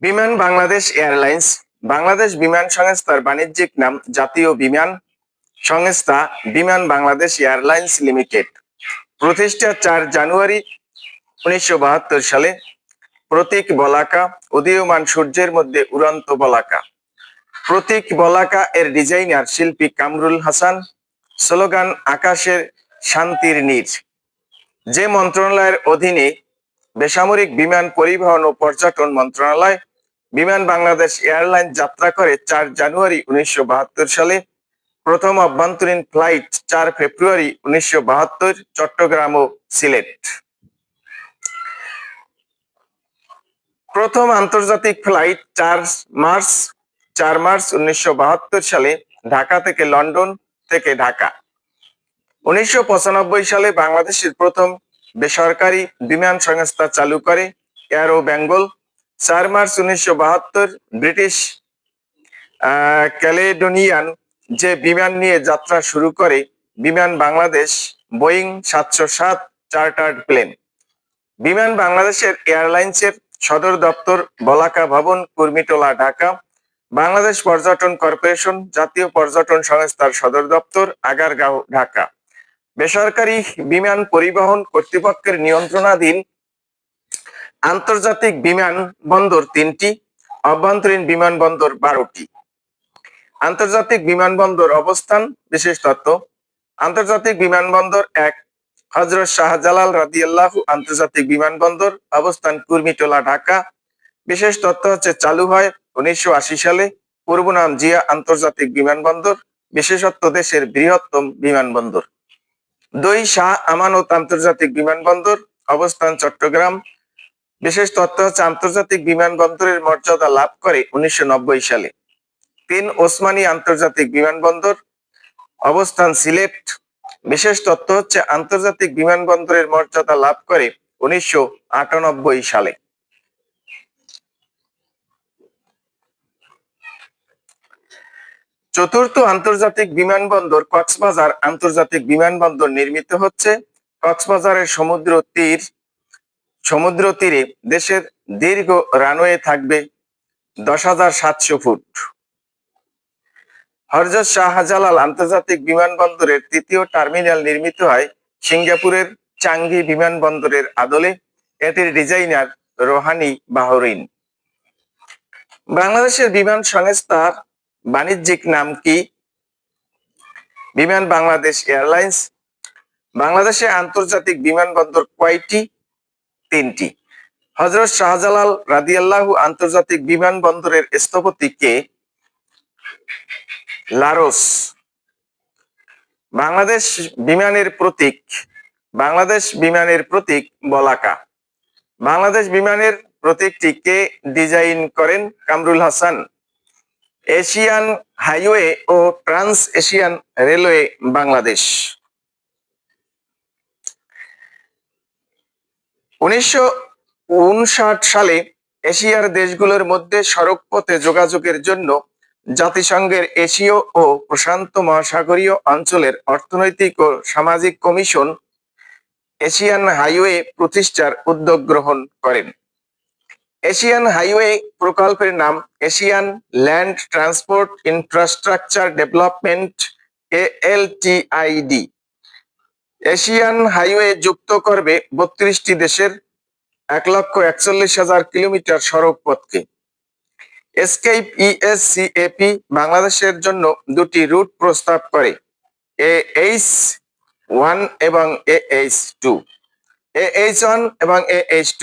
বিমান বাংলাদেশ এয়ারলাইন্স বাংলাদেশ বিমান সংস্থার বাণিজ্যিক নাম জাতীয় বিমান সংস্থা বিমান বাংলাদেশ এয়ারলাইন্স লিমিটেড। প্রতিষ্ঠা 4 জানুয়ারি 1972 সালে। প্রতীক বলাকা, উদীয়মান সূর্যের মধ্যে উড়ন্ত বলাকা। প্রতীক বলাকা এর ডিজাইনার শিল্পী কামরুল হাসান। স্লোগান আকাশের শান্তির নীড়। যে মন্ত্রণালয়ের অধীনে বেসামরিক বিমান পরিবহন ও পর্যটন মন্ত্রণালয়। বিমান বাংলাদেশ এয়ারলাইন্স যাত্রা করে 4 জানুয়ারি 1972 সালে। প্রথম অভ্যন্তরীণ ফ্লাইট 4 ফেব্রুয়ারি 1972 চট্টগ্রাম ও সিলেট। প্রথম আন্তর্জাতিক ফ্লাইট 4 মার্চ 1972 সালে ঢাকা থেকে লন্ডন থেকে ঢাকা। 1995 সালে বাংলাদেশের প্রথম বেসরকারি বিমান সংস্থা চালু করে aero Bengal. 4 March 1972 British Caledonian যে বিমান নিয়ে যাত্রা শুরু করে বিমান বাংলাদেশ বোয়িং 707 চার্টার্ড প্লেন। বিমান বাংলাদেশের এয়ারলাইন্সের সদর দপ্তর বলাকা ভবন, কুর্মিটোলা, ঢাকা। বাংলাদেশ পর্যটন কর্পোরেশন জাতীয় পর্যটন সংস্থার সদর দপ্তর আগারগাঁও, ঢাকা। বেসরকারি বিমান পরিবহন কর্তৃপক্ষের নিয়ন্ত্রণাধীন আন্তর্জাতিক বিমানবন্দর 3টি, অভ্যন্তরীণ বিমানবন্দর 12টি। আন্তর্জাতিক বিমানবন্দর অবস্থান, বিশেষ তথ্য। আন্তর্জাতিক বিমানবন্দর 1 হযরত শাহজালাল রাদিয়াল্লাহু আন্তর্জাতিক বিমানবন্দর, অবস্থান কুর্মিটোলা, ঢাকা। বিশেষ তথ্য হচ্ছে চালু হয় 1980 সালে। পূর্ব নাম জিয়া আন্তর্জাতিক বিমানবন্দর। বিশেষত্ব দেশের বৃহত্তম বিমানবন্দর। 2 শাহ আমানত আন্তর্জাতিক বিমানবন্দর, অবস্থান চট্টগ্রাম। বিশেষ তথ্য হচ্ছে আন্তর্জাতিক বিমানবন্দরের মর্যাদা লাভ করে 1990 সালে। 3 ওসমানী আন্তর্জাতিক বিমানবন্দর, অবস্থান সিলেট। বিশেষ তথ্য হচ্ছে আন্তর্জাতিক বিমানবন্দরের মর্যাদা লাভ করে 1998 সালে। চতুর্থ আন্তর্জাতিক বিমানবন্দর কক্সবাজার আন্তর্জাতিক বিমানবন্দর নির্মিত হচ্ছে। কক্সবাজারের সমুদ্র তীরে দেশের দীর্ঘ রানওয়ে থাকবে 10,700 ফুট। হযরত শাহজালাল আন্তর্জাতিক বিমানবন্দরের 3য় টার্মিনাল নির্মিত হয় সিঙ্গাপুরের চাঙ্গি বিমানবন্দরের আদলে। এটির ডিজাইনার রোহানি বাহরিন। বাংলাদেশের বিমান সংস্থার বাণিজ্যিক নাম কি? বিমান বাংলাদেশ এয়ারলাইন্স। বাংলাদেশে আন্তর্জাতিক বিমানবন্দর কয়টি? 3টি। হযরত শাহজালাল রাদিয়াল্লাহু আন্তর্জাতিক বিমানবন্দরের স্থপতি কে? লারোস। বাংলাদেশ বিমানের প্রতীক বলাকা। বাংলাদেশ বিমানের প্রতীকটি কে ডিজাইন করেন? কামরুল হাসান। এশিয়ান হাইওয়ে ও ট্রান্স এশিয়ান রেলওয়ে বাংলাদেশ। 1959 সালে এশিয়ার দেশগুলোর মধ্যে সড়কপথে যোগাযোগের জন্য জাতিসংঘের এশীয় ও প্রশান্ত মহাসাগরীয় অঞ্চলের অর্থনৈতিক ও সামাজিক কমিশন এশিয়ান হাইওয়ে প্রতিষ্ঠার উদ্যোগ গ্রহণ করেন। এশিয়ান হাইওয়ে প্রকল্পের নাম Asian land transport infrastructure development, ALTID। Asian highway যুক্ত করবে 32টি দেশের 1,41,000 কিলোমিটার সড়ক পথকে। এসকেপ ESCAP বাংলাদেশের জন্য 2টি রুট প্রস্তাব করে, AH1 এবং AH2। AH1 এবং AH2।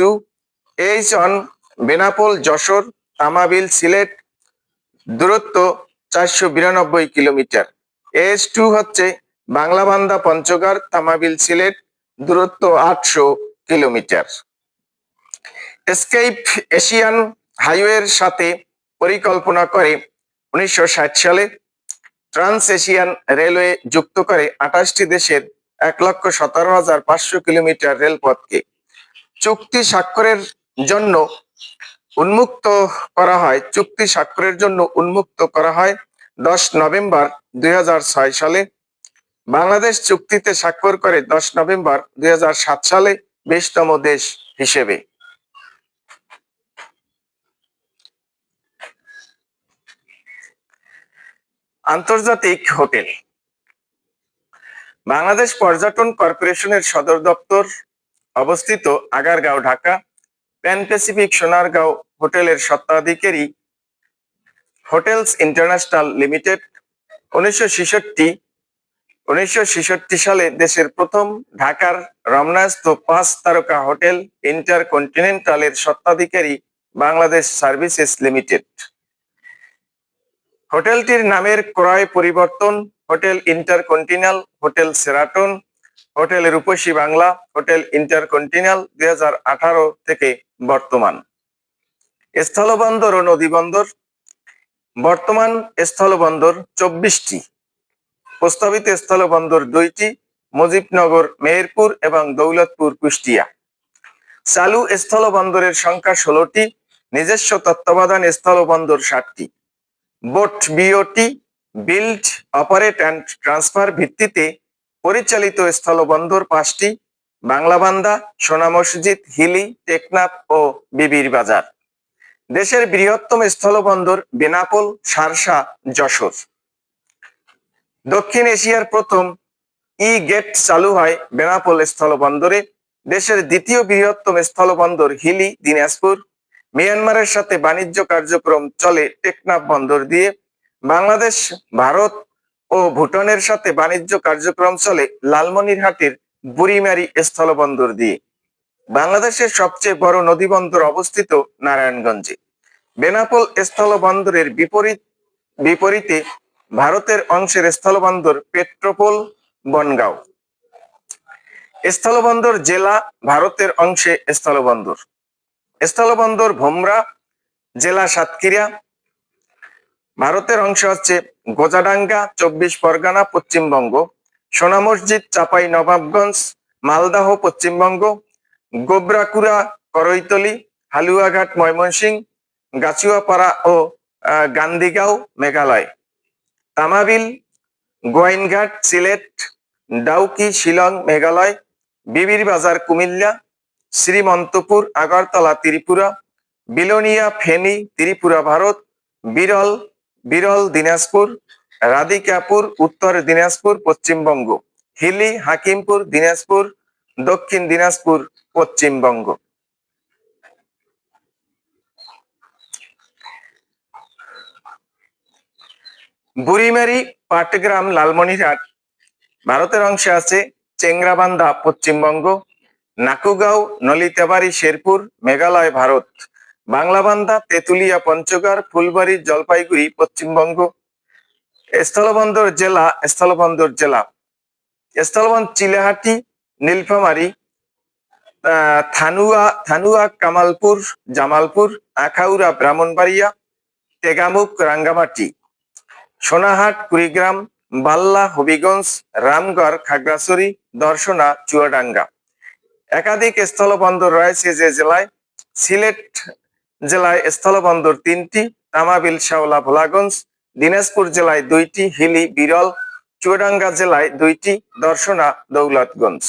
AH1 বেনাপোল যশোর তামাবিল সিলেট, দূরত্ব 492 কিলোমিটার। AH2 হচ্ছে বাংলাবান্ধা পঞ্চগড় তামাবিল সিলেট, দূরত্ব 800 কিলোমিটার। এসকেপ এশিয়ান হাইওয়ের সাথে পরিকল্পনা করে 1960 সালে। ট্রান্স এশিয়ান রেলওয়ে যুক্ত করে 28টি দেশের 1,17,500 কিলোমিটার রেলপথকে। চুক্তি স্বাক্ষরের জন্য উন্মুক্ত করা হয় 10 নভেম্বর 2006 সালে। বাংলাদেশ চুক্তিতে স্বাক্ষর করে 10 নভেম্বর 2007 সালে 20তম দেশ হিসেবে। আন্তর্জাতিক হোটেল। বাংলাদেশ পর্যটন কর্পোরেশনের সদর দপ্তর অবস্থিত আগারগাঁও, ঢাকা। প্যান প্যাসিফিক সোনারগাঁও হোটেলের স্বত্বাধিকারী হোটেলস ইন্টারন্যাশনাল লিমিটেড। 1966 সালে দেশের প্রথম ঢাকার রমনাস্থ 5 তারকা হোটেল ইন্টারকন্টিনেন্টালের স্বত্বাধিকারী বাংলাদেশ সার্ভিসেস লিমিটেড। হোটেলটির নামের ক্রয় পরিবর্তন: hotel intercontinental, hotel Sheraton, hotel Ruposhi Bangla, hotel intercontinental 2018 থেকে বর্তমান। স্থলবন্দর ও নদীবন্দর। বর্তমান স্থলবন্দর 24টি, প্রস্তাবিত স্থলবন্দর 2টি: মুজিবনগর মেহেরপুর এবং দৌলতপুর কুষ্টিয়া। চালু স্থলবন্দরের সংখ্যা 16টি, নিজস্ব তত্ত্বাবধান স্থলবন্দর 7টি। BOT BOT, build, operate and transfer ভিত্তিতে পরিচালিত স্থলবন্দর 5টি: বাংলাবান্ধা, সোনা মসজিদ, হিলি, টেকনাফ ও বিবির বাজার। দেশের বৃহত্তম স্থলবন্দর বেনাপোল, শার্শা, যশোর। দক্ষিণ এশিয়ার প্রথম ই-গেট চালু হয় বেনাপোল স্থলবন্দরে। দেশের দ্বিতীয় বৃহত্তম স্থলবন্দর হিলি, দিনাজপুর। মিয়ানমারের সাথে বাণিজ্য কার্যক্রম চলে টেকনাফ বন্দর দিয়ে। বাংলাদেশ, ভারত ও ভুটানের সাথে বাণিজ্য কার্যক্রম চলে লালমনিরহাটের বুড়িমারি স্থলবন্দর দিয়ে। বাংলাদেশের সবচেয়ে বড় নদীবন্দর অবস্থিত নারায়ণগঞ্জে। বেনাপোল স্থলবন্দরের বিপরীতে ভারতের অংশের স্থলবন্দর পেট্রোপোল, বনগাঁও। স্থলবন্দর জেলা ভারতের অংশে স্থলবন্দর: স্থলবন্দর ভোমরা, জেলা সাতক্ষীরা। ভারতের অংশ হচ্ছে গোজাডাঙ্গা, 24 পরগনা, পশ্চিমবঙ্গ। সোনা মসজিদ, চাপাই নবাবগঞ্জ, মালদহ, পশ্চিমবঙ্গ। গোবরাকুড়া, করৈতলি, হালুয়াঘাট, ময়মনসিংহ। গাছুয়াপাড়া ও গান্ধীগাঁও, মেঘালয়। তামাবিল, গোয়াইনঘাট, সিলেট। ডাউকি, শিলং, মেঘালয়। বিবির বাজার, কুমিল্লা। শ্রীমন্তপুর, আগরতলা, ত্রিপুরা। বিলোনিয়া, ফেনী, ত্রিপুরা, ভারত। বিরল, দিনাজপুর। রাধিকাপুর, উত্তর দিনাজপুর, পশ্চিমবঙ্গ। হিলি, হাকিমপুর, দিনাজপুর, দক্ষিণ দিনাজপুর, পশ্চিমবঙ্গ। বুড়িমারি, পাটগ্রাম, লালমনিরহাট ভারতের অংশে আছে। চেংরাবান্ধা, পশ্চিমবঙ্গ। নাকুগাঁও, নলিতাবাড়ি, শেরপুর, মেঘালয়, ভারত। বাংলাবান্ধা, তেতুলিয়া, পঞ্চগড়, ফুলবাড়ি, জলপাইগুড়ি, পশ্চিমবঙ্গ। স্থলবন্দর জেলা চিলাহাটি, নীলফামারী, থানুয়া, কামালপুর, জামালপুর। আখাউড়া, ব্রাহ্মণবাড়িয়া। তেগামুখ, রাঙ্গামাটি। সোনাহাট, কুড়িগ্রাম। বাল্লা, হবিগঞ্জ। রামগড়, খাগড়াছড়ি। দর্শনা, চুয়াডাঙ্গা। একাধিক স্থলবন্দর রয়েছে যে জেলায়: সিলেট জেলায় স্থলবন্দর 3টি: তামাবিল, শাওলা, ভোলাগঞ্জ। দিনাজপুর জেলায় 2টি: হিলি, বিরল। চুয়াডাঙ্গা জেলায় 2টি: দর্শনা, দৌলতগঞ্জ।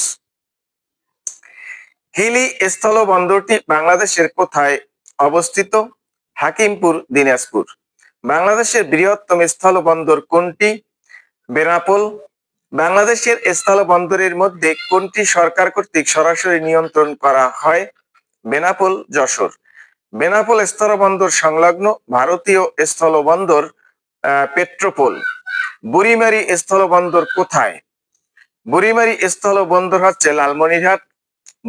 হিলি স্থলবন্দরটি বাংলাদেশের কোথায় অবস্থিত? হাকিমপুর, দিনাজপুর। বাংলাদেশের বৃহত্তম স্থলবন্দর কোনটি? বেনাপোল। বাংলাদেশের স্থলবন্দরের মধ্যে কোনটি সরকার কর্তৃক সরাসরি নিয়ন্ত্রণ করা হয়? বেনাপোল, যশোর। বেনাপোল স্থলবন্দর সংলগ্ন ভারতীয় স্থলবন্দর পেট্রোপোল। বুড়িমারি স্থলবন্দর কোথায়? বুড়িমারি স্থলবন্দর হচ্ছে লালমনিরহাট।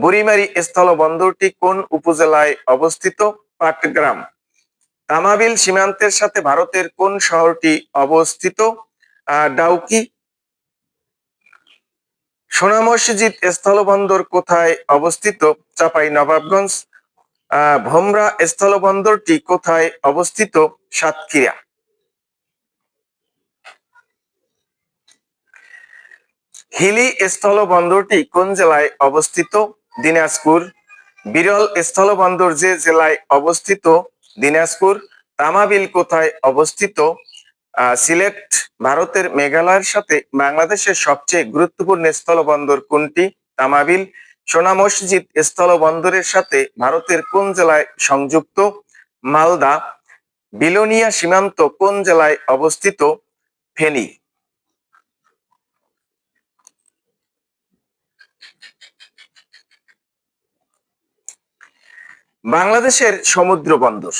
বুড়িমারি স্থলবন্দরটি কোন উপজেলায় অবস্থিত? পাটগ্রাম। তামাবিল সীমান্তের সাথে ভারতের কোন শহরটি অবস্থিত? ডাউকি। সোনা মসজিদ স্থলবন্দর কোথায় অবস্থিত? চাপাই নবাবগঞ্জ। ভোমরা স্থলবন্দরটি কোথায় অবস্থিত? সাতক্ষীরা। হিলি স্থলবন্দরটি কোন জেলায় অবস্থিত? দিনাজপুর। বিরল স্থলবন্দর যে জেলায় অবস্থিত? দিনাজপুর। তামাবিল কোথায় অবস্থিত? সিলেট। ভারতের মেঘালয়ের সাথে বাংলাদেশের সবচেয়ে গুরুত্বপূর্ণ স্থলবন্দর কোনটি? তামাবিল। সোনা মসজিদ স্থলবন্দরের সাথে ভারতের কোন জেলায় সংযুক্ত? মালদা। বিলোনিয়া সীমান্ত কোন জেলায় অবস্থিত? ফেনী। বাংলাদেশের সমুদ্র বন্দর,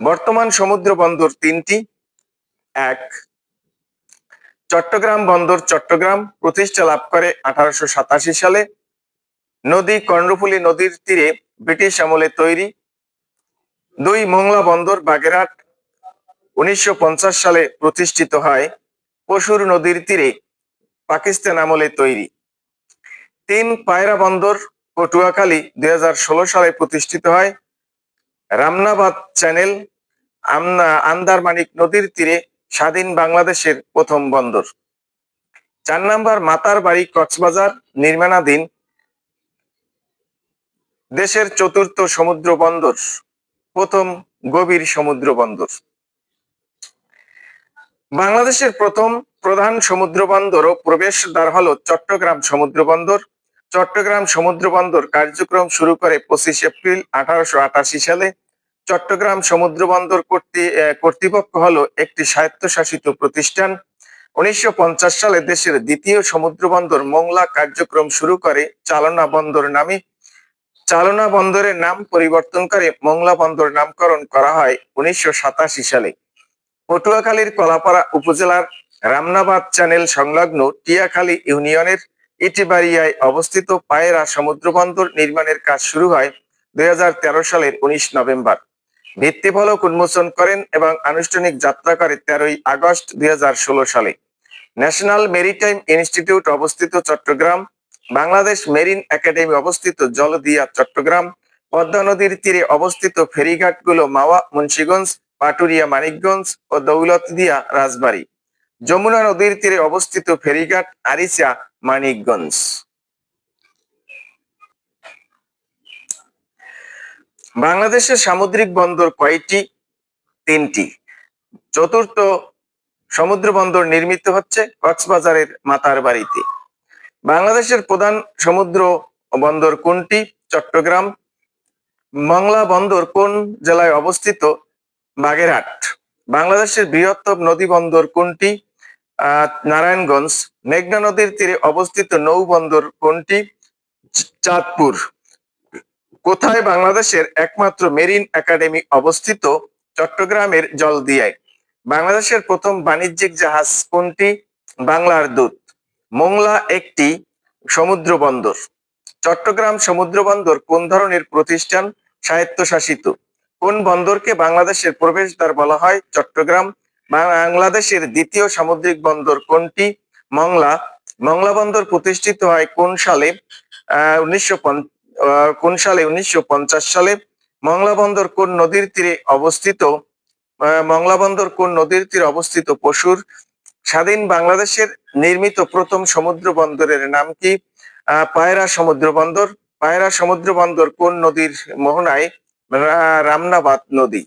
বর্তমান সমুদ্র বন্দর তিনটি। এক, চট্টগ্রাম বন্দর চট্টগ্রাম, প্রতিষ্ঠা লাভ করে 1887 সালে। নদী কর্ণফুলী নদীর তীরে, ব্রিটিশ আমলে তৈরি। দুই, মোংলা বন্দর বাগেরহাট, 1950 সালে প্রতিষ্ঠিত হয়, পশুর নদীর তীরে, পাকিস্তান আমলে তৈরি। তিন, পায়রা বন্দর পটুয়াখালী, 2016 সালে প্রতিষ্ঠিত হয়, রামনাবাদ চ্যানেল, আন্দারমানিক নদীর তীরে, স্বাধীন বাংলাদেশের প্রথম বন্দর। 4 নম্বর, মাতার বাড়ি কক্সবাজার, নির্মাণাধীন, দেশের চতুর্থ সমুদ্র বন্দর, প্রথম গভীর সমুদ্র বন্দর। বাংলাদেশের প্রথম প্রধান সমুদ্র বন্দর ও প্রবেশদ্বার হলো চট্টগ্রাম সমুদ্র বন্দর। চট্টগ্রাম সমুদ্র বন্দর কার্যক্রম শুরু করে 25 এপ্রিল 1888 সালে। চট্টগ্রাম সমুদ্র বন্দর কর্তৃপক্ষ হলো একটি স্বায়ত্তশাসিত প্রতিষ্ঠান। 1950 সালে দেশের দ্বিতীয় সমুদ্র বন্দর মোংলা কার্যক্রম শুরু করে চালনা বন্দর নামে। চালনা বন্দরের নাম পরিবর্তন করে মোংলা বন্দর নামকরণ করা হয় 1987 সালে। পটুয়াখালীর কলাপাড়া উপজেলার রামনাবাদ চ্যানেল সংলগ্ন টিয়াখালী ইউনিয়নের ইটিবাড়িয়ায় অবস্থিত পায়রা সমুদ্র বন্দর নির্মাণের কাজ শুরু হয় 2013 সালের 19 নভেম্বর। ভিত্তিফলক উন্মোচন করেন এবং আনুষ্ঠানিক যাত্রা করে 13 আগস্ট 2016 সালে। ন্যাশনাল মেরিটাইম ইনস্টিটিউট অবস্থিত চট্টগ্রাম, বাংলাদেশ মেরিন একাডেমি অবস্থিত জলদিয়া চট্টগ্রাম, পদ্মা নদীর তীরে অবস্থিত ফেরিঘাটগুলো মাওয়া মুন্সিগঞ্জ, পাটুরিয়া মানিকগঞ্জ ও দৌলতদিয়া রাজবাড়ী। যমুনা নদীর তীরে অবস্থিত ফেরিঘাট আরিচা মানিকগঞ্জ। বাংলাদেশের সামুদ্রিক বন্দর কয়টি? তিনটি। চতুর্থ সমুদ্র বন্দর নির্মিত হচ্ছে কক্সবাজারের মাতার বাড়িতে। বাংলাদেশের প্রধান সমুদ্র বন্দর কোনটি? চট্টগ্রাম। মংলা বন্দর কোন জেলায় অবস্থিত? বাগেরহাট। বাংলাদেশের বৃহত্তম নদী বন্দর কোনটি? নারায়ণগঞ্জ। মেঘনা নদীর তীরে অবস্থিত নৌ বন্দর কোনটি? চাঁদপুর। কোথায় বাংলাদেশের একমাত্র মেরিন একাডেমি অবস্থিত? চট্টগ্রামের জলদিয়ায়। বাংলাদেশের প্রথম বাণিজ্যিক জাহাজ কোনটি? বাংলার দূত। মোংলা একটি সমুদ্র বন্দর। চট্টগ্রাম সমুদ্র বন্দর কোন ধরনের প্রতিষ্ঠান? স্বায়ত্তশাসিত। কোন বন্দরকে বাংলাদেশের প্রবেশদ্বার বলা হয়? চট্টগ্রাম। বাংলাদেশের দ্বিতীয় সামুদ্রিক বন্দর কোনটি? মংলা। মংলা বন্দর প্রতিষ্ঠিত হয় কোন সালে? 1950 সালে। মংলা বন্দর কোন নদীর তীরে অবস্থিত? মংলা বন্দর কোন নদীর তীরে অবস্থিত? পশুর। স্বাধীন বাংলাদেশের নির্মিত প্রথম সমুদ্র বন্দরের নাম কি? পায়রা সমুদ্র বন্দর। পায়রা সমুদ্র বন্দর কোন নদীর মোহনায়? রামনাবাদ নদী।